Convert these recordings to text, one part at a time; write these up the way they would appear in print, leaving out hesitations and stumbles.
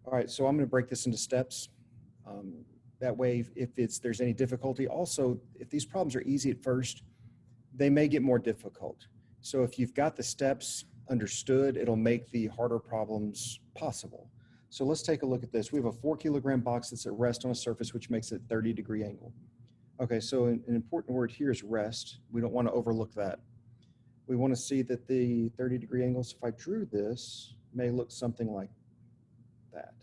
All right, so I'm going to break this into steps. That way, if there's any difficulty, also, if these problems are easy at first, they may get more difficult. So if you've got the steps understood, it'll make the harder problems possible. So let's take a look at this. We have a 4-kilogram box that's at rest on a surface, which makes it 30-degree angle. Okay, so an important word here is rest. We don't want to overlook that. We want to see that the 30-degree angles, if I drew this, may look something like that.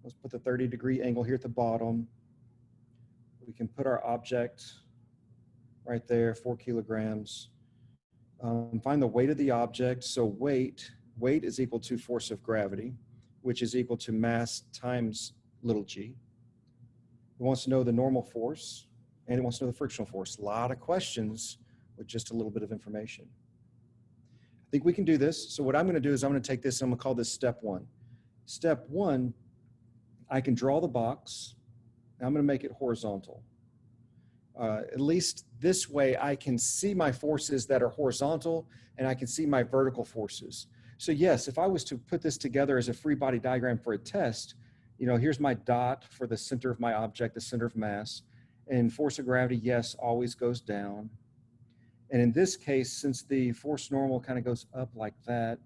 Let's put the 30-degree angle here at the bottom. We can put our object right there, 4 kilograms. Find the weight of the object. So weight is equal to force of gravity, which is equal to mass times little g. It wants to know the normal force, and it wants to know the frictional force. A lot of questions with just a little bit of information. I think we can do this. So what I'm going to do is I'm going to take this and I'm going to call this step 1. Step 1, I can draw the box. I'm going to make it horizontal. At least this way I can see my forces that are horizontal and I can see my vertical forces. So yes, if I was to put this together as a free body diagram for a test, you know, here's my dot for the center of my object, the center of mass, and force of gravity, yes, always goes down. And in this case, since the force normal kind of goes up like that,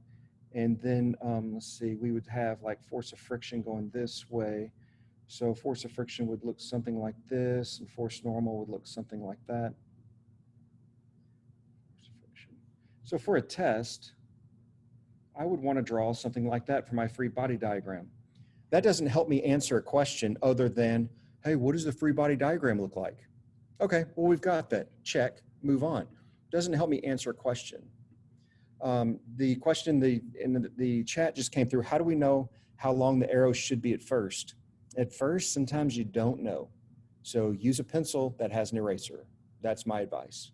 and then let's see, we would have like force of friction going this way. So force of friction would look something like this, and force normal would look something like that. So for a test, I would want to draw something like that for my free body diagram. That doesn't help me answer a question other than, hey, what does the free body diagram look like? Okay, well, we've got that. Check, move on. Doesn't help me answer a question. The question in the chat just came through, how do we know how long the arrow should be at first? At first, sometimes you don't know. So use a pencil that has an eraser. That's my advice.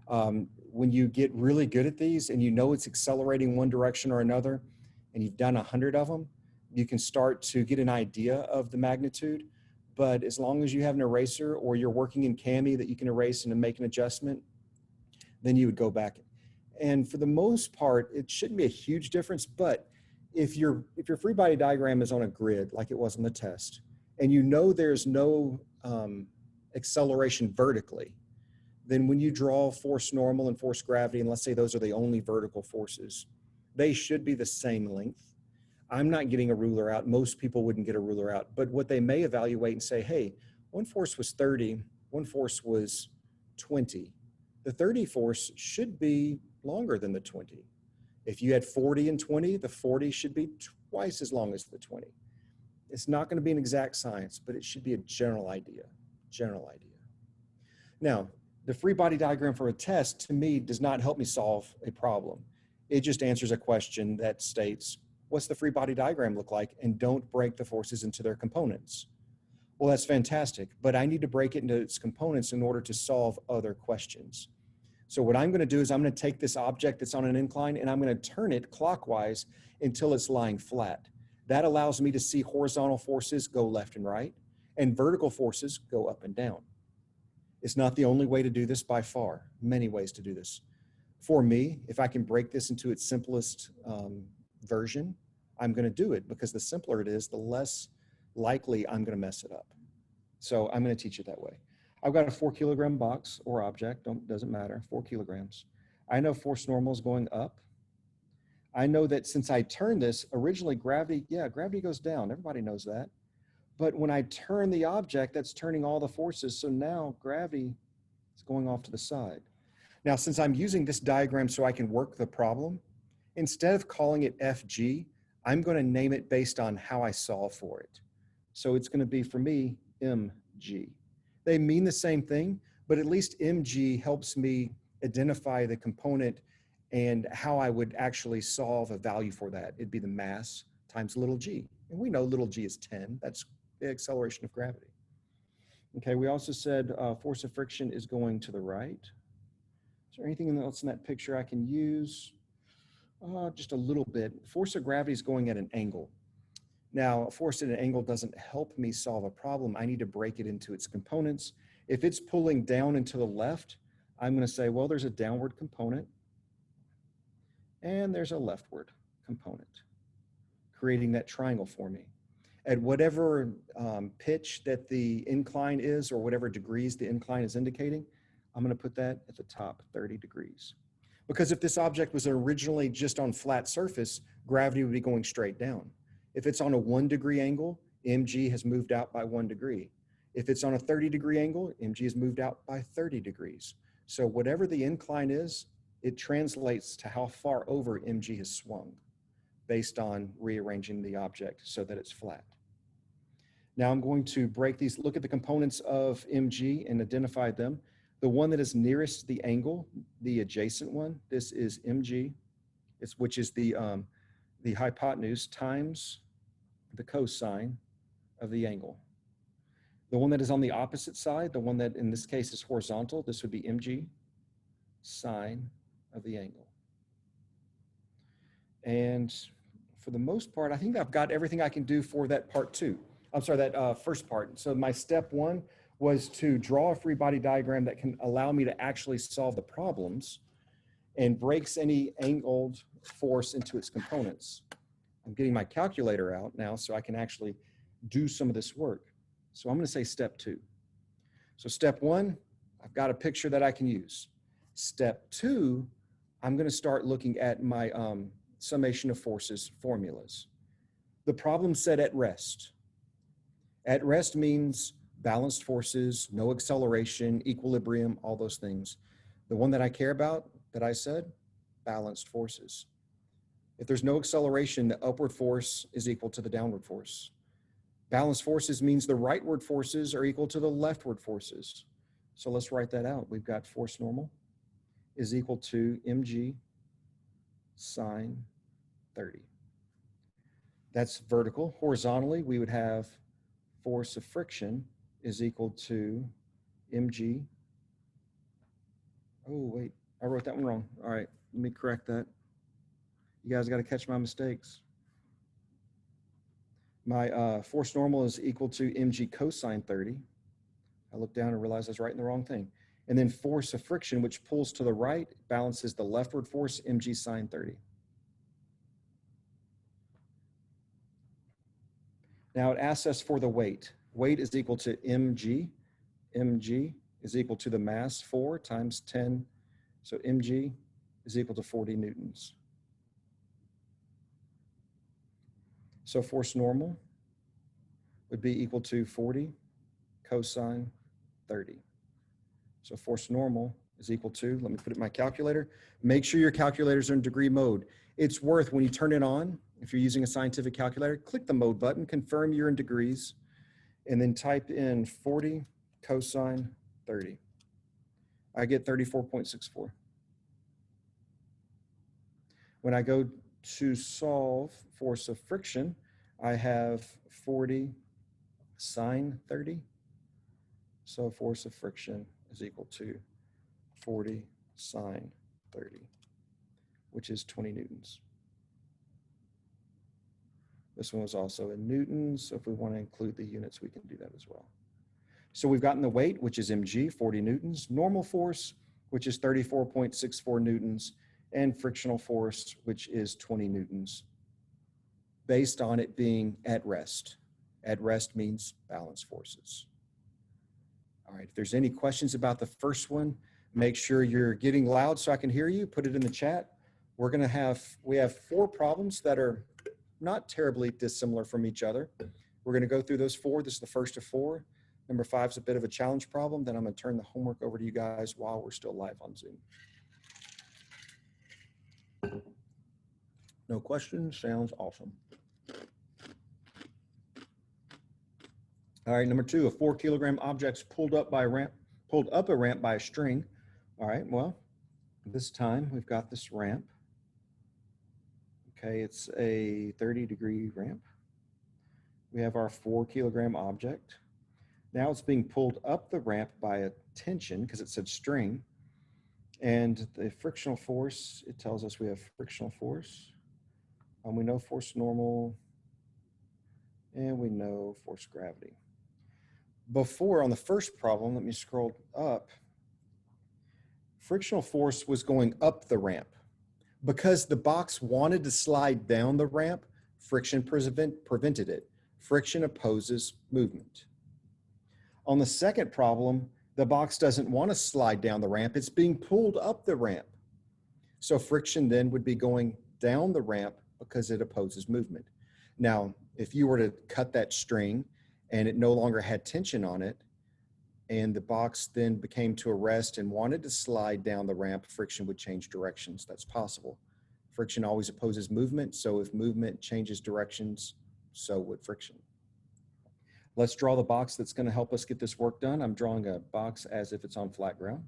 When you get really good at these and you know it's accelerating one direction or another, and you've done 100 of them, you can start to get an idea of the magnitude. But as long as you have an eraser or you're working in CAMI that you can erase and make an adjustment, then you would go back. And for the most part, it shouldn't be a huge difference, but if your free body diagram is on a grid like it was on the test, and you know there's no acceleration vertically, then when you draw force normal and force gravity, and let's say those are the only vertical forces, they should be the same length. I'm not getting a ruler out. Most people wouldn't get a ruler out, but what they may evaluate and say, hey, one force was 30, one force was 20. The 30 force should be longer than the 20. If you had 40 and 20, the 40 should be twice as long as the 20. It's not going to be an exact science, but it should be a general idea. Now, the free body diagram for a test, to me, does not help me solve a problem. It just answers a question that states, what's the free body diagram look like? And don't break the forces into their components. Well, that's fantastic, but I need to break it into its components in order to solve other questions. So what I'm going to do is I'm going to take this object that's on an incline and I'm going to turn it clockwise until it's lying flat. That allows me to see horizontal forces go left and right and vertical forces go up and down. It's not the only way to do this by far. Many ways to do this. For me, if I can break this into its simplest version, I'm going to do it because the simpler it is, the less likely I'm going to mess it up. So I'm going to teach it that way. I've got a 4-kilogram box or object, doesn't matter, 4 kilograms. I know force normal is going up. I know that since I turned this, originally gravity goes down. Everybody knows that. But when I turn the object, that's turning all the forces. So now gravity is going off to the side. Now, since I'm using this diagram so I can work the problem, instead of calling it FG, I'm going to name it based on how I solve for it. So it's going to be, for me, MG. They mean the same thing, but at least MG helps me identify the component and how I would actually solve a value for that. It'd be the mass times little g. And we know little g is 10. That's the acceleration of gravity. Okay, we also said force of friction is going to the right. Is there anything else in that picture I can use? Just a little bit. Force of gravity is going at an angle. Now, a force at an angle doesn't help me solve a problem. I need to break it into its components. If it's pulling down and to the left, I'm going to say, well, there's a downward component and there's a leftward component, creating that triangle for me. At whatever pitch that the incline is, or whatever degrees the incline is indicating, I'm going to put that at the top, 30 degrees. Because if this object was originally just on flat surface, gravity would be going straight down. If it's on a 1 degree angle, mg has moved out by 1 degree. If it's on a 30 degree angle, mg has moved out by 30 degrees. So whatever the incline is, it translates to how far over mg has swung based on rearranging the object so that it's flat. Now I'm going to break these, look at the components of mg and identify them. The one that is nearest the angle, the adjacent one, this is mg, which is the hypotenuse times the cosine of the angle. The one that is on the opposite side, the one that in this case is horizontal, this would be mg sine of the angle. And for the most part, I think I've got everything I can do for that part two. I'm sorry, that first part. So my step one was to draw a free body diagram that can allow me to actually solve the problems and breaks any angled force into its components. I'm getting my calculator out now so I can actually do some of this work. So I'm going to say step two. So step one, I've got a picture that I can use. Step two, I'm going to start looking at my summation of forces formulas. The problem set at rest. At rest means balanced forces, no acceleration, equilibrium, all those things. The one that I care about, that I said, balanced forces. If there's no acceleration, the upward force is equal to the downward force. Balanced forces means the rightward forces are equal to the leftward forces. So let's write that out. We've got force normal is equal to mg sine 30. That's vertical. Horizontally, we would have force of friction is equal to mg. Oh, wait, I wrote that one wrong. All right, let me correct that. You guys got to catch my mistakes. My force normal is equal to mg cosine 30. I looked down and realized I was writing the wrong thing. And then force of friction, which pulls to the right, balances the leftward force, mg sine 30. Now it asks us for the weight. Weight is equal to mg. mg is equal to the mass, 4 times 10. So mg is equal to 40 newtons. So force normal would be equal to 40 cosine 30. So force normal is equal to, let me put it in my calculator. Make sure your calculators are in degree mode. It's worth, when you turn it on, if you're using a scientific calculator, click the mode button, confirm you're in degrees, and then type in 40 cosine 30. I get 34.64. When I go to solve force of friction, I have 40 sine 30. So force of friction is equal to 40 sine 30, which is 20 newtons. This one was also in newtons, so if we want to include the units, we can do that as well. So we've gotten the weight, which is mg, 40 newtons, normal force, which is 34.64 newtons, and frictional force, which is 20 newtons, based on it being at rest. At rest means balanced forces. All right, if there's any questions about the first one, make sure you're getting loud so I can hear you. Put it in the chat. We have 4 problems that are not terribly dissimilar from each other. We're going to go through those 4. This is the first of 4. Number 5 is a bit of a challenge problem. Then I'm going to turn the homework over to you guys while we're still live on Zoom. No questions? Sounds awesome. All right, number 2, a 4-kilogram object's pulled up a ramp by a string. All right, well, this time we've got this ramp. Okay, it's a 30-degree ramp. We have our 4-kilogram object. Now it's being pulled up the ramp by a tension, because it said string. And the frictional force, it tells us we have frictional force. We know force normal, and we know force gravity. Before, on the first problem, let me scroll up, frictional force was going up the ramp. Because the box wanted to slide down the ramp, friction prevented it. Friction opposes movement. On the second problem, the box doesn't want to slide down the ramp. It's being pulled up the ramp. So friction then would be going down the ramp because it opposes movement. Now, if you were to cut that string and it no longer had tension on it, and the box then became to a rest and wanted to slide down the ramp, friction would change directions. That's possible. Friction always opposes movement, so if movement changes directions, so would friction. Let's draw the box that's going to help us get this work done. I'm drawing a box as if it's on flat ground.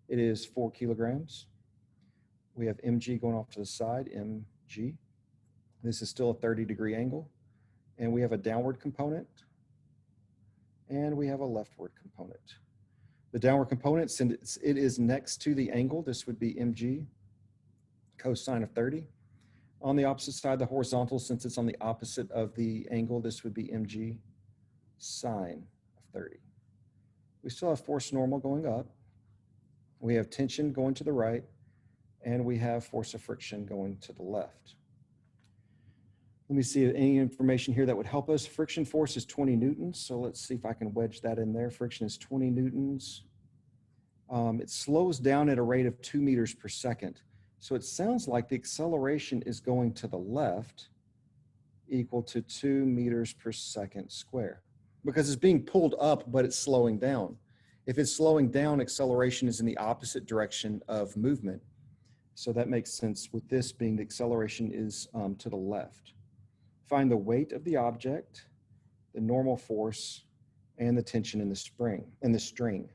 It is 4 kilograms. We have mg going off to the side, mg. This is still a 30-degree angle. And we have a downward component. And we have a leftward component. The downward component, since it is next to the angle, this would be mg cosine of 30. On the opposite side, the horizontal, since it's on the opposite of the angle, this would be mg sine of 30. We still have force normal going up. We have tension going to the right, and we have force of friction going to the left. Let me see any information here that would help us. Friction force is 20 newtons, so let's see if I can wedge that in there. Friction is 20 newtons. It slows down at a rate of 2 meters per second. So it sounds like the acceleration is going to the left, equal to 2 meters per second square, because it's being pulled up, but it's slowing down. If it's slowing down, acceleration is in the opposite direction of movement. So that makes sense with this being the acceleration is to the left. Find the weight of the object, the normal force, and the tension in the string.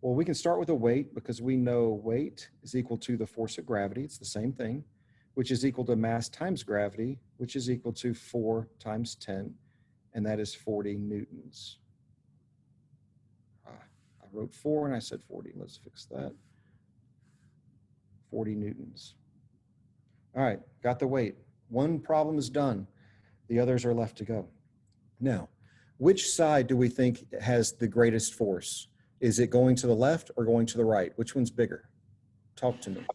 Well, we can start with the weight because we know weight is equal to the force of gravity. It's the same thing, which is equal to mass times gravity, which is equal to 4 times 10, and that is 40 newtons. I wrote 4 and I said 40. Let's fix that. 40 newtons. All right, got the weight. One problem is done. The others are left to go. Now, which side do we think has the greatest force? Is it going to the left or going to the right? Which one's bigger? Talk to me.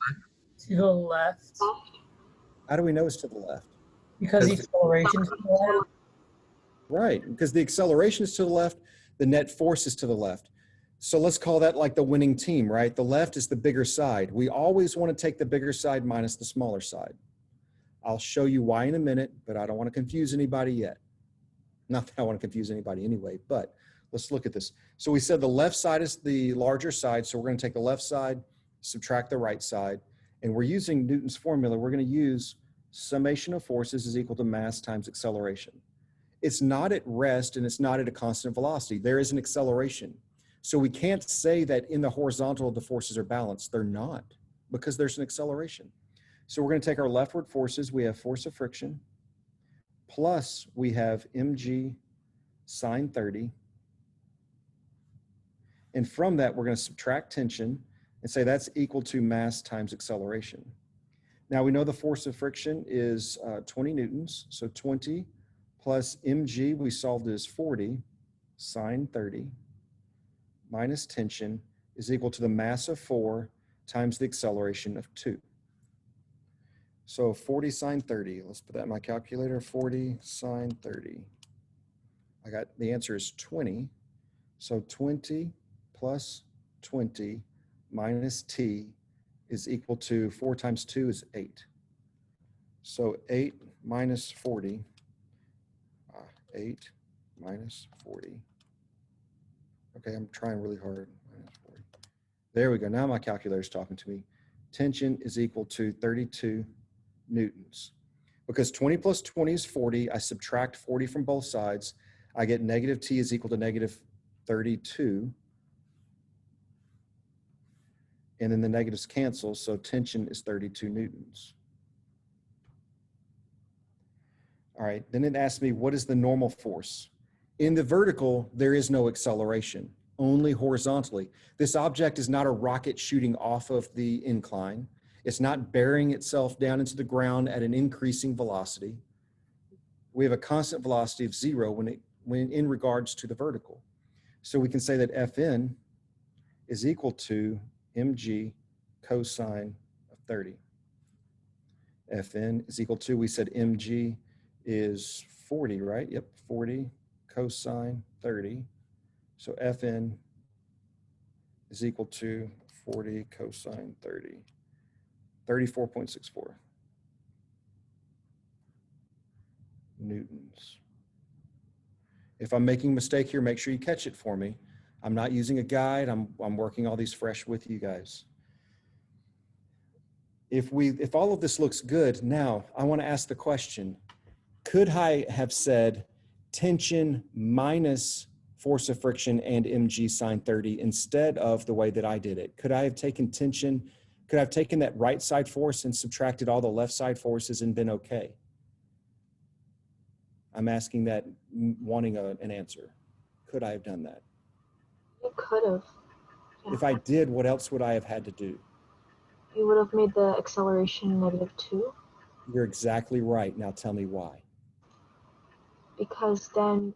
To the left. How do we know it's to the left? Because the acceleration is to the left. Right, because the acceleration is to the left, the net force is to the left. So let's call that like the winning team, right? The left is the bigger side. We always want to take the bigger side minus the smaller side. I'll show you why in a minute, but I don't want to confuse anybody yet. Not that I want to confuse anybody anyway, but let's look at this. So we said the left side is the larger side, so we're going to take the left side, subtract the right side, and we're using Newton's formula. We're going to use summation of forces is equal to mass times acceleration. It's not at rest and it's not at a constant velocity. There is an acceleration. So we can't say that in the horizontal the forces are balanced. They're not, because there's an acceleration. So we're going to take our leftward forces. We have force of friction, plus we have mg sine 30. And from that, we're going to subtract tension and say that's equal to mass times acceleration. Now we know the force of friction is 20 newtons. So 20 plus mg, we solved as 40 sine 30 minus tension is equal to the mass of 4 times the acceleration of 2. So 40 sine 30, let's put that in my calculator, 40 sine 30. I got, the answer is 20. So 20 plus 20 minus t is equal to 4 times 2 is 8. So 8 minus 40, 8 minus 40. Okay, I'm trying really hard. Minus 40. There we go. Now my calculator's talking to me. Tension is equal to 32 newtons. Because 20 plus 20 is 40, I subtract 40 from both sides. I get negative t is equal to negative 32. And then the negatives cancel, so tension is 32 newtons. All right, then it asks me, what is the normal force? In the vertical, there is no acceleration, only horizontally. This object is not a rocket shooting off of the incline. It's not burying itself down into the ground at an increasing velocity. We have a constant velocity of 0 when in regards to the vertical. So we can say that Fn is equal to mg cosine of 30. Fn is equal to, we said mg is 40, right? Yep, 40 cosine 30. So Fn is equal to 40 cosine 30, 34.64 newtons. If I'm making a mistake here, make sure you catch it for me. I'm not using a guide. I'm working all these fresh with you guys. If all of this looks good, now I want to ask the question, could I have said tension minus force of friction and mg sine 30 instead of the way that I did it? Could I have taken tension, could I have taken that right side force and subtracted all the left side forces and been okay? I'm asking that, wanting an answer. Could I have done that? You could have. Yeah. If I did, what else would I have had to do? You would have made the acceleration -2. You're exactly right. Now tell me why. Because then,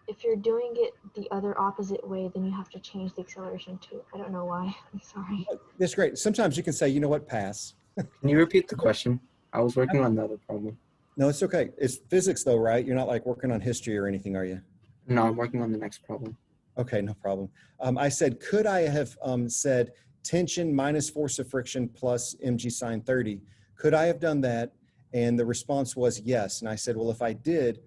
if you're doing it the other opposite way, then you have to change the acceleration too. I don't know why. I'm sorry. That's great. Sometimes you can say, you know what, pass. Can you repeat the question? I was working on the other problem. No, it's okay. It's physics though, right? You're not like working on history or anything, are you? No, I'm working on the next problem. Okay, no problem. I said, could I have said tension minus force of friction plus mg sine 30? Could I have done that? And the response was yes. And I said, well, if I did,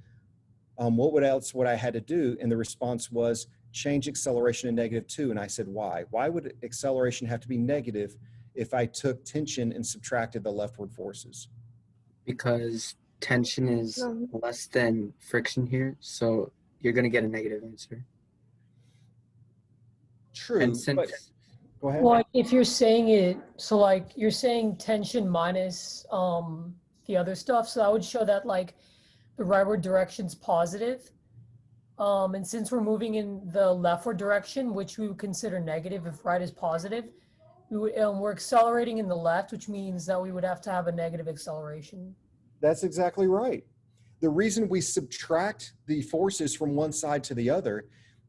what else would I had to do? And the response was change acceleration to -2. And I said, why? Why would acceleration have to be negative if I took tension and subtracted the leftward forces? Because tension is less than friction here, so you're going to get a negative answer. True, And since, but go ahead. Well, if you're saying it, so like you're saying tension minus the other stuff, so that would show that like the rightward direction's positive. And since we're moving in the leftward direction, which we would consider negative if right is positive, we're accelerating in the left, which means that we would have to have a negative acceleration. That's exactly right. The reason we subtract the forces from one side to the other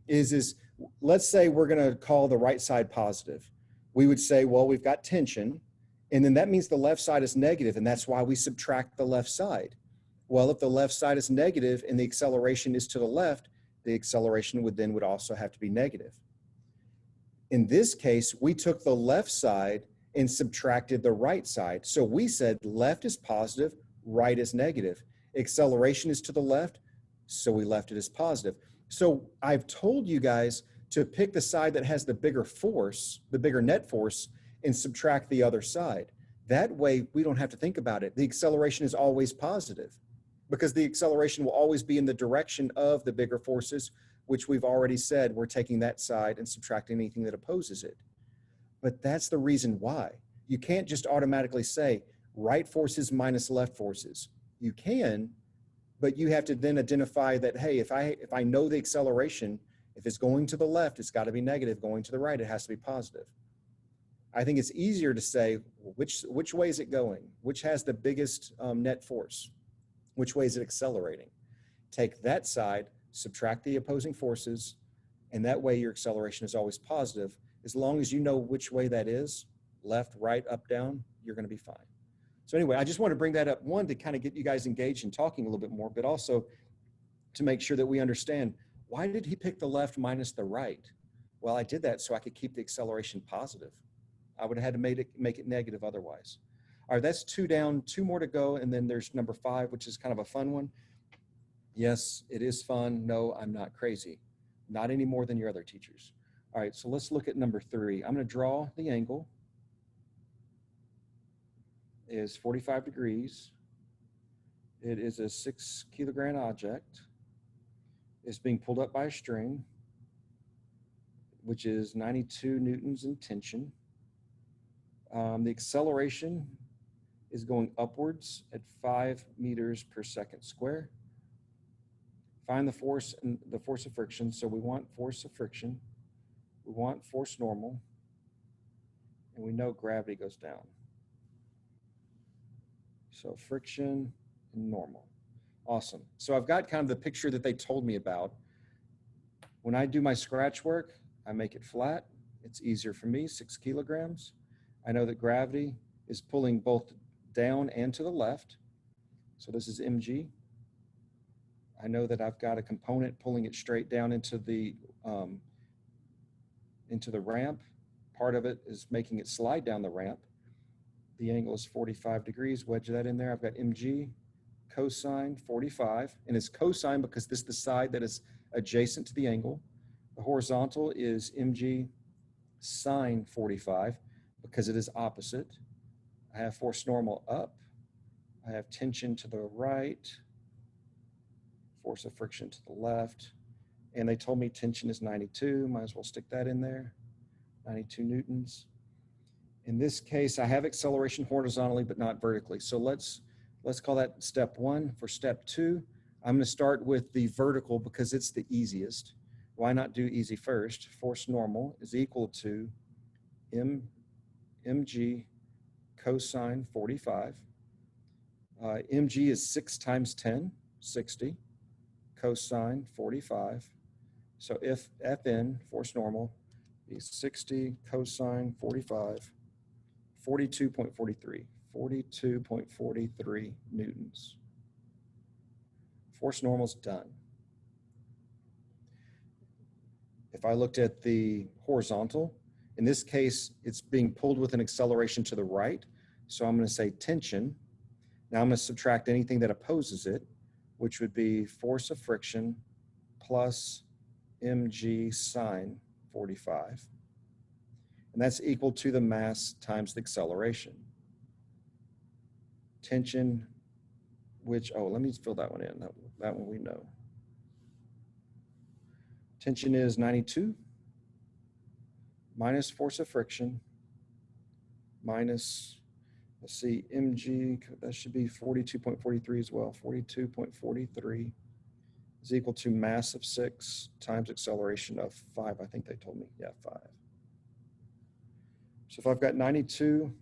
is let's say we're going to call the right side positive. We would say, well, we've got tension, and then that means the left side is negative, and that's why we subtract the left side. Well, if the left side is negative and the acceleration is to the left, the acceleration would also have to be negative. In this case, we took the left side and subtracted the right side. So we said left is positive, right is negative. Acceleration is to the left, so we left it as positive. So I've told you guys to pick the side that has the bigger force, the bigger net force, and subtract the other side. That way, we don't have to think about it. The acceleration is always positive because the acceleration will always be in the direction of the bigger forces, which we've already said we're taking that side and subtracting anything that opposes it. But that's the reason why. You can't just automatically say right forces minus left forces. You can, but you have to then identify that, hey, if I know the acceleration, if it's going to the left, it's got to be negative. Going to the right, it has to be positive. I think it's easier to say, which way is it going? Which has the biggest net force? Which way is it accelerating? Take that side, subtract the opposing forces, and that way your acceleration is always positive. As long as you know which way that is, left, right, up, down, you're going to be fine. So anyway, I just want to bring that up, one, to kind of get you guys engaged in talking a little bit more, but also to make sure that we understand, why did he pick the left minus the right? Well, I did that so I could keep the acceleration positive. I would have had to make it negative otherwise. All right, that's 2 down, 2 more to go, and then there's number 5, which is kind of a fun one. Yes, it is fun. No, I'm not crazy. Not any more than your other teachers. All right, so let's look at number 3. I'm going to draw the angle. It is 45 degrees. It is a 6 kilogram object. It's being pulled up by a string, which is 92 newtons in tension. The acceleration is going upwards at 5 meters per second square. Find the force and the force of friction. So we want force of friction. We want force normal. And we know gravity goes down. So friction and normal. Awesome. So I've got kind of the picture that they told me about. When I do my scratch work, I make it flat. It's easier for me, 6 kilograms. I know that gravity is pulling both down and to the left. So this is mg. I know that I've got a component pulling it straight down into the ramp. Part of it is making it slide down the ramp. The angle is 45 degrees, wedge that in there. I've got mg cosine 45, and it's cosine because this is the side that is adjacent to the angle. The horizontal is mg sine 45 because it is opposite. I have force normal up. I have tension to the right, force of friction to the left, and they told me tension is 92. Might as well stick that in there, 92 newtons. In this case, I have acceleration horizontally, but not vertically. So let's call that step 1. For step 2, I'm going to start with the vertical because it's the easiest. Why not do easy first? Force normal is equal to mg cosine 45. Mg is 6 times 10, 60, cosine 45. So if Fn, force normal, is 60 cosine 45, 42.43 newtons. Force normal's done. If I looked at the horizontal, in this case, it's being pulled with an acceleration to the right. So I'm going to say tension. Now I'm going to subtract anything that opposes it, which would be force of friction plus mg sine 45. And that's equal to the mass times the acceleration. Tension, which, oh, let me fill that one in. That one we know. Tension is 92 minus force of friction minus, let's see, mg, that should be 42.43 as well. 42.43 is equal to mass of 6 times acceleration of 5. I think they told me, yeah, 5. So if I've got 92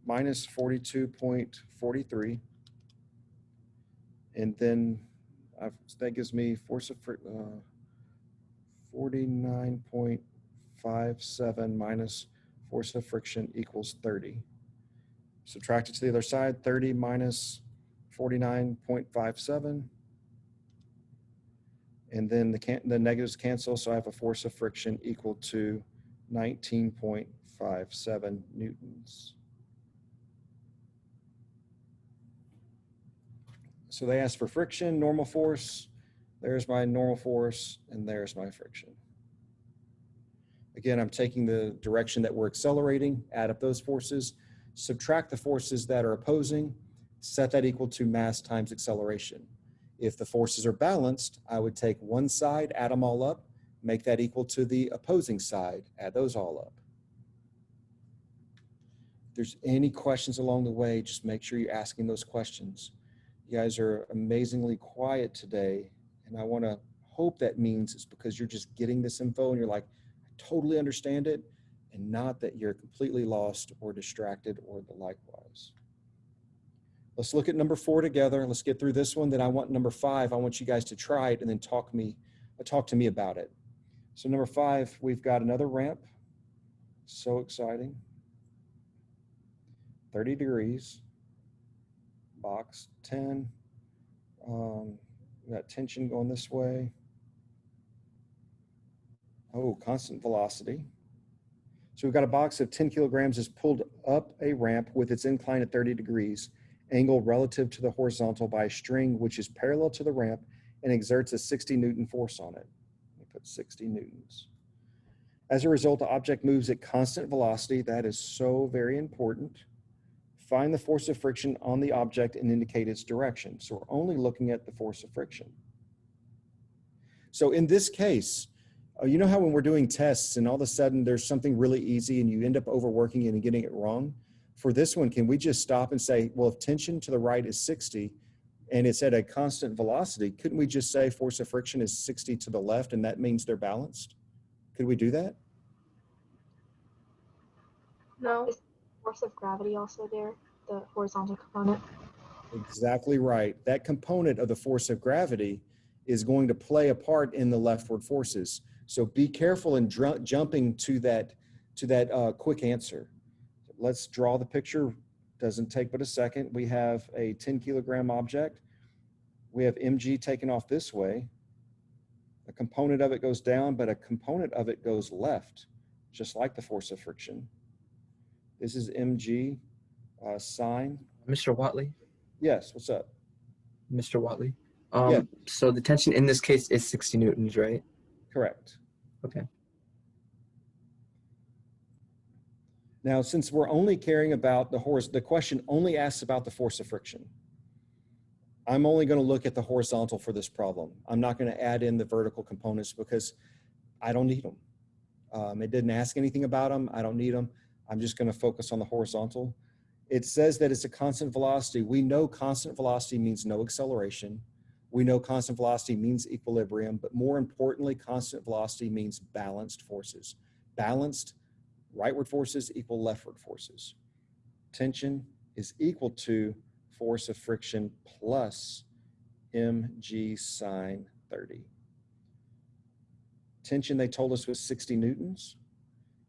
minus 42.43, and then that gives me force of 49.57 minus force of friction equals 30. Subtract it to the other side, 30 minus 49.57. And then the negatives cancel, so I have a force of friction equal to 19.57 newtons. So they asked for friction, normal force. There's my normal force, and there's my friction. Again, I'm taking the direction that we're accelerating, add up those forces, subtract the forces that are opposing, set that equal to mass times acceleration. If the forces are balanced, I would take one side, add them all up, make that equal to the opposing side, add those all up. If there's any questions along the way, just make sure you're asking those questions. You guys are amazingly quiet today, and I want to hope that means it's because you're just getting this info and you're like, I totally understand it, and not that you're completely lost or distracted or the likewise. Let's look at number 4 together. Let's get through this one. Then I want number 5. I want you guys to try it and then talk to me about it. So number 5, we've got another ramp. So exciting. 30 degrees. Box 10. We got tension going this way. Oh, constant velocity. So we've got a box of 10 kilograms is pulled up a ramp with its incline at 30 degrees, angled relative to the horizontal by a string which is parallel to the ramp and exerts a 60 Newton force on it. We put 60 Newtons. As a result, the object moves at constant velocity. That is so very important. Find the force of friction on the object and indicate its direction. So we're only looking at the force of friction. So in this case, you know how when we're doing tests and all of a sudden there's something really easy and you end up overworking it and getting it wrong? For this one, can we just stop and say, well, if tension to the right is 60 and it's at a constant velocity, couldn't we just say force of friction is 60 to the left and that means they're balanced? Could we do that? No. Is force of gravity also there, the horizontal component? Exactly right. That component of the force of gravity is going to play a part in the leftward forces. So be careful in jumping to that quick answer. let's draw the picture. Doesn't take but a second. We have a 10 kilogram object. We have mg taken off this way. A component of it goes down, but a component of it goes left, just like the force of friction. This is mg sine. Mr. Watley? Yes, what's up? Mr. Watley? Yeah. So the tension in this case is 60 newtons, right? Correct. Okay. Now, since we're only caring about the question only asks about the force of friction. I'm only going to look at the horizontal for this problem. I'm not going to add in the vertical components because I don't need them. It didn't ask anything about them. I don't need them. I'm just going to focus on the horizontal. It says that it's a constant velocity. We know constant velocity means no acceleration. We know constant velocity means equilibrium, but more importantly, constant velocity means balanced forces. Balanced rightward forces equal leftward forces. Tension is equal to force of friction plus mg sine 30. Tension, they told us, was 60 newtons,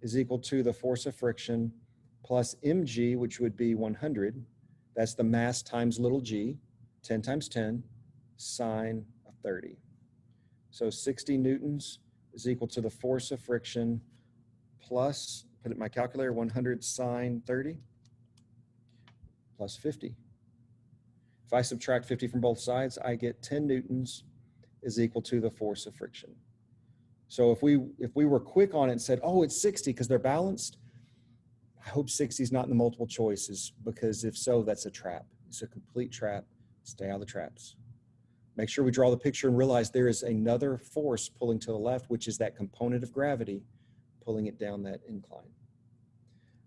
is equal to the force of friction plus mg, which would be 100. That's the mass times little g, 10 times 10, sine of 30. So 60 newtons is equal to the force of friction plus, put it in my calculator, 100 sine 30 plus 50. If I subtract 50 from both sides, I get 10 newtons is equal to the force of friction. So if we were quick on it and said, oh, it's 60 because they're balanced, I hope 60 is not in the multiple choices, because if so, that's a trap. It's a complete trap. Stay out of the traps. Make sure we draw the picture and realize there is another force pulling to the left, which is that component of gravity pulling it down that incline.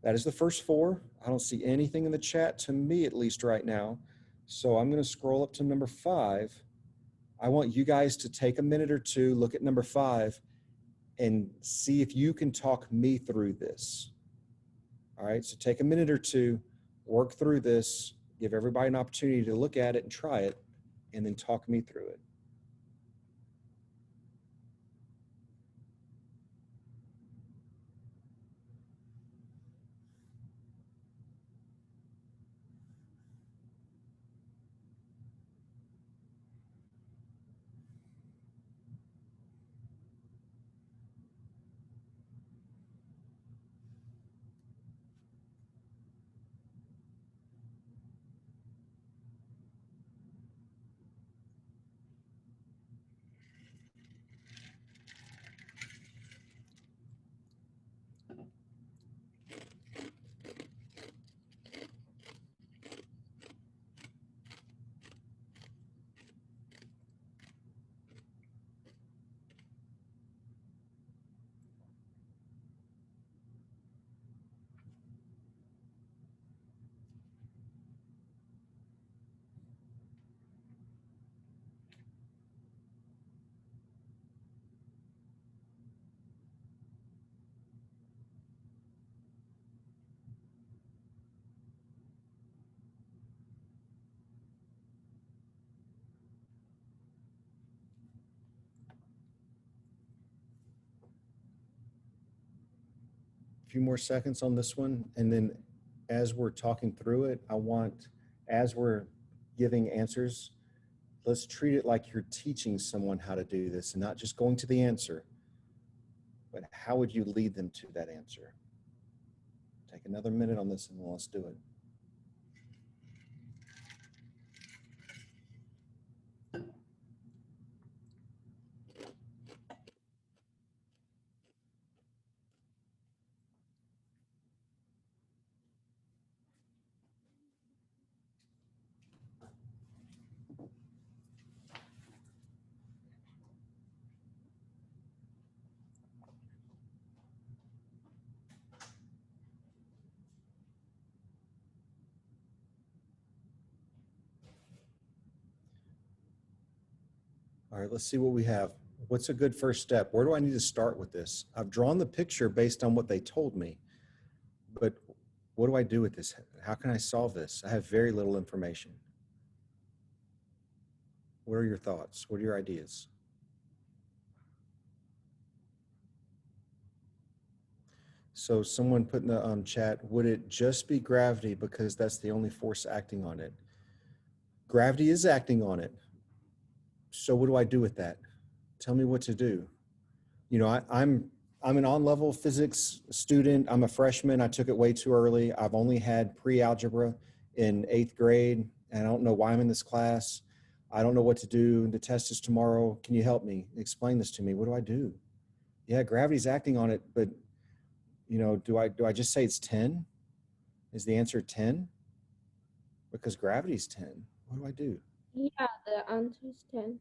That is the first four. I don't see anything in the chat, to me at least right now. So I'm going to scroll up to number 5. I want you guys to take a minute or two, look at number 5, and see if you can talk me through this. All right, so take a minute or two, work through this, give everybody an opportunity to look at it and try it, and then talk me through it. A few more seconds on this one, and then as we're talking through it, I want, as we're giving answers, let's treat it like you're teaching someone how to do this and not just going to the answer, but how would you lead them to that answer? Take another minute on this and let's do it. All right, let's see what we have. What's a good first step? Where do I need to start with this? I've drawn the picture based on what they told me, but what do I do with this? How can I solve this? I have very little information. What are your thoughts? What are your ideas? So someone put in the chat, would it just be gravity because that's the only force acting on it? Gravity is acting on it. So what do I do with that? Tell me what to do. You know, I'm an on-level physics student. I'm a freshman. I took it way too early. I've only had pre-algebra in 8th grade, and I don't know why I'm in this class. I don't know what to do. The test is tomorrow. Can you help me? Explain this to me. What do I do? Yeah, gravity's acting on it, but you know, do I just say it's 10? Is the answer 10? Because gravity's 10. What do I do? Yeah, the answer is 10.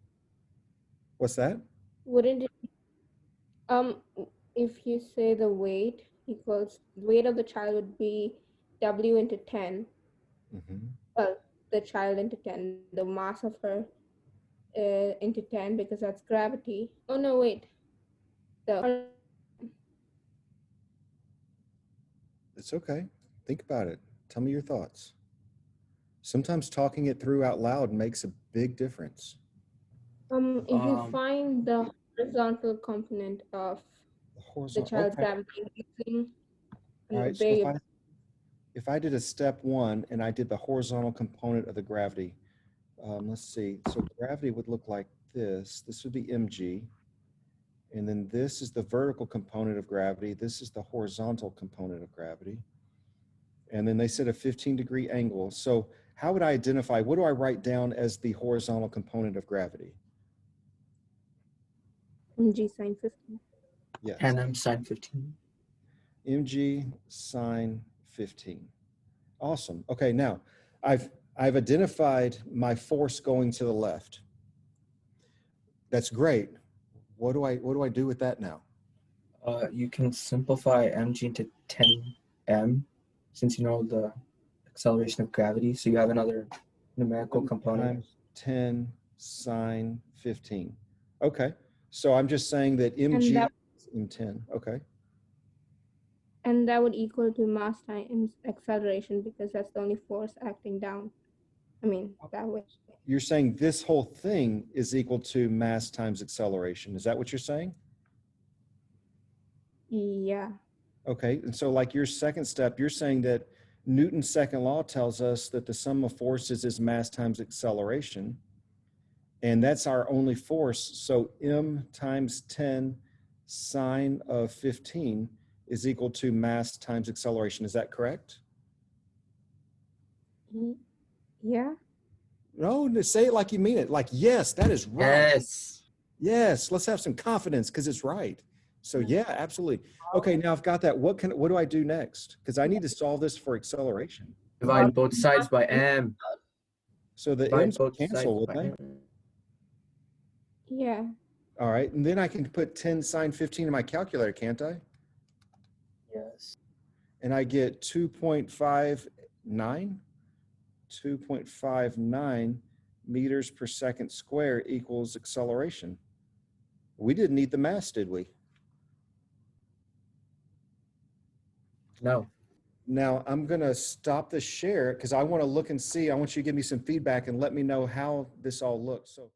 What's that? Wouldn't it, if you say the weight equals, weight of the child would be W into 10. Mm-hmm. Well, the child into 10, the mass of her into 10 because that's gravity. Oh no, wait. It's okay. Think about it. Tell me your thoughts. Sometimes talking it through out loud makes a big difference. If you find the horizontal component of The the horizontal, child's okay. gravity increasing, All right, so if I did a step 1 and I did the horizontal component of the gravity, let's see. So gravity would look like this. This would be mg. And then this is the vertical component of gravity. This is the horizontal component of gravity. And then they said a 15-degree angle. So how would I identify, what do I write down as the horizontal component of gravity? mg sine 15. Yes. And I'm sine 15. mg sine 15. Awesome. Okay, now I've identified my force going to the left. That's great. What do I do with that now? You can simplify mg into 10m since you know the acceleration of gravity. So you have another numerical component. Times 10 sine 15. Okay. So I'm just saying that mg is in 10. Okay. And that would equal to mass times acceleration because that's the only force acting down. I mean, that way. You're saying this whole thing is equal to mass times acceleration. Is that what you're saying? Yeah. Okay. And so like your second step, you're saying that Newton's second law tells us that the sum of forces is mass times acceleration. And that's our only force. So m times 10 sine of 15 is equal to mass times acceleration. Is that correct? Yeah. No, say it like you mean it. Like, yes, that is right. Yes. Yes, let's have some confidence because it's right. So yeah, absolutely. Okay, now I've got that. What do I do next? Because I need to solve this for acceleration. Divide both sides by m. So the Divide m's both cancel, sides by wouldn't they? m. Yeah. All right, and then I can put 10 sine 15 in my calculator, can't I? Yes. And I get 2.59. 2.59 meters per second square equals acceleration. We didn't need the mass, did we? No. Now I'm going to stop the share because I want to look and see. I want you to give me some feedback and let me know how this all looks. So.